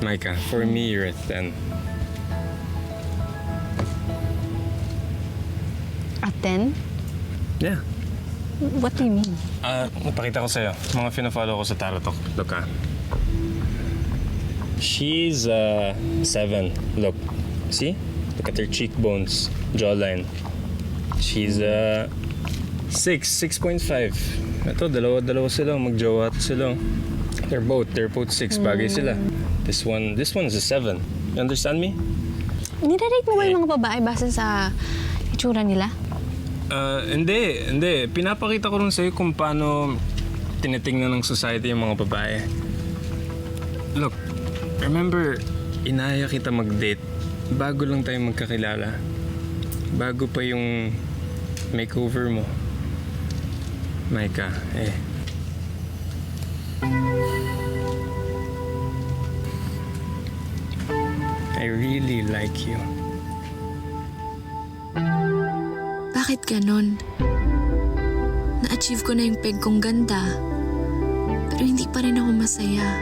Micah, for me, you're a 10. A 10? Yeah. What do you mean? Napakita ko sa'yo. Mga fina-follow ko sa Tarotok. Look, She's 7. Look. See? Look at her cheekbones, jawline. She's 6, 6.5. Ito, dalawa sila. Magjowa sila. They're both 6. Bagay sila. This one's a 7. You understand me? Nire-rate mo ba yung mga babae base sa itsura nila? Hindi. Pinapakita ko rin sa'yo kung paano tinitingnan ng society yung mga babae. Look, remember, inaya kita mag-date bago lang tayo magkakilala. Bago pa yung makeover mo. Micah, I really like you. Bakit ganon? Na-achieve ko na yung peg kong ganda, pero hindi pa rin ako masaya.